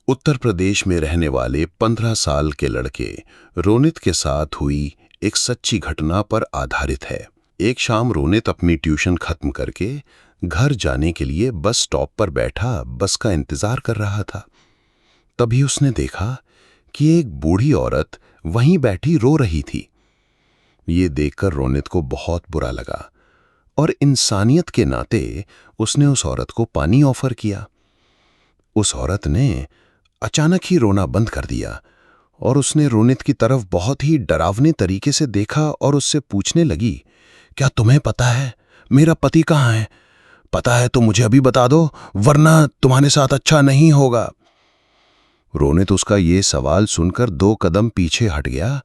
उत्तर प्रदेश में रहने वाले 15 साल के लड़के रोनित के साथ हुई एक सच्ची घटना पर आधारित है। एक शाम रोनित अपनी ट्यूशन खत्म करके घर जाने के लिए बस स्टॉप पर बैठा बस का इंतजार कर रहा था। तभी उसने देखा कि एक बूढ़ी औरत वहीं बैठी रो रही थी। ये देखकर रोनित को बहुत बुरा लगा और इंसानियत के नाते उसने उस औरत को पानी ऑफर किया। उस औरत ने अचानक ही रोना बंद कर दिया और उसने रोनित की तरफ बहुत ही डरावने तरीके से देखा और उससे पूछने लगी, क्या तुम्हें पता है मेरा पति कहाँ है? पता है तो मुझे अभी बता दो, वरना तुम्हारे साथ अच्छा नहीं होगा। रोनित उसका ये सवाल सुनकर 2 कदम पीछे हट गया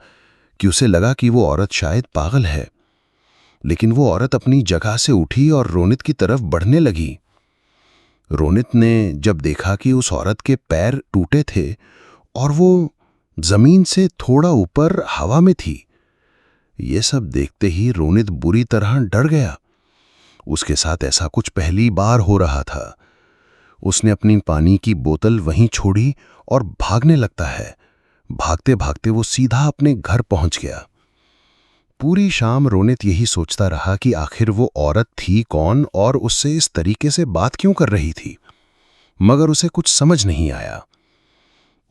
कि उसे लगा कि वो औरत शायद पागल है। लेकिन वो औरत अपनी जगह से उठी और रोनित की तरफ बढ़ने लगी। रोनित ने जब देखा कि उस औरत के पैर टूटे थे और वो जमीन से थोड़ा ऊपर हवा में थी, ये सब देखते ही रोनित बुरी तरह डर गया। उसके साथ ऐसा कुछ पहली बार हो रहा था। उसने अपनी पानी की बोतल वहीं छोड़ी और भागने लगता है। भागते भागते वो सीधा अपने घर पहुंच गया। पूरी शाम रोनित यही सोचता रहा कि आखिर वो औरत थी कौन और उससे इस तरीके से बात क्यों कर रही थी, मगर उसे कुछ समझ नहीं आया।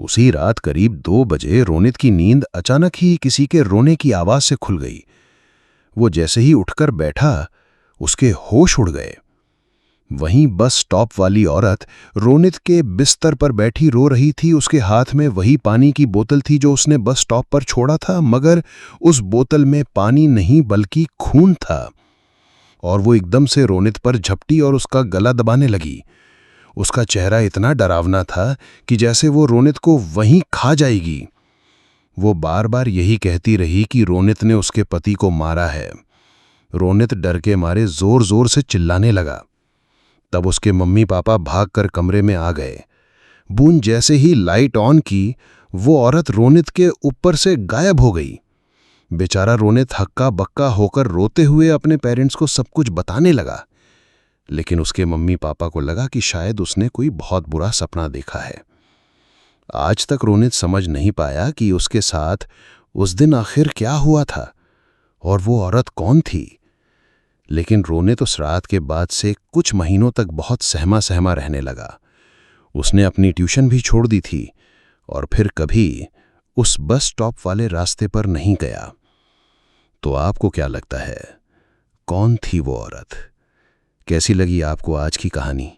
उसी रात करीब 2 बजे रोनित की नींद अचानक ही किसी के रोने की आवाज से खुल गई। वो जैसे ही उठकर बैठा, उसके होश उड़ गए। वहीं बस स्टॉप वाली औरत रोनित के बिस्तर पर बैठी रो रही थी। उसके हाथ में वही पानी की बोतल थी जो उसने बस स्टॉप पर छोड़ा था, मगर उस बोतल में पानी नहीं बल्कि खून था। और वो एकदम से रोनित पर झपटी और उसका गला दबाने लगी। उसका चेहरा इतना डरावना था कि जैसे वो रोनित को वहीं खा जाएगी। वो बार बार यही कहती रही कि रोनित ने उसके पति को मारा है। रोनित डर के मारे जोर जोर से चिल्लाने लगा। तब उसके मम्मी पापा भागकर कमरे में आ गए। बून जैसे ही लाइट ऑन की, वो औरत रोनित के ऊपर से गायब हो गई। बेचारा रोनित हक्का बक्का होकर रोते हुए अपने पेरेंट्स को सब कुछ बताने लगा। लेकिन उसके मम्मी पापा को लगा कि शायद उसने कोई बहुत बुरा सपना देखा है। आज तक रोनित समझ नहीं पाया कि उसके साथ उस दिन आखिर क्या हुआ था और वो औरत कौन थी। लेकिन रोनित उस रात के बाद से कुछ महीनों तक बहुत सहमा सहमा रहने लगा। उसने अपनी ट्यूशन भी छोड़ दी थी और फिर कभी उस बस स्टॉप वाले रास्ते पर नहीं गया। तो आपको क्या लगता है, कौन थी वो औरत? कैसी लगी आपको आज की कहानी?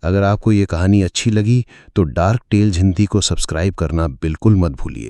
अगर आपको ये कहानी अच्छी लगी तो डार्क टेल्स हिंदी को सब्सक्राइब करना बिल्कुल मत भूलिए।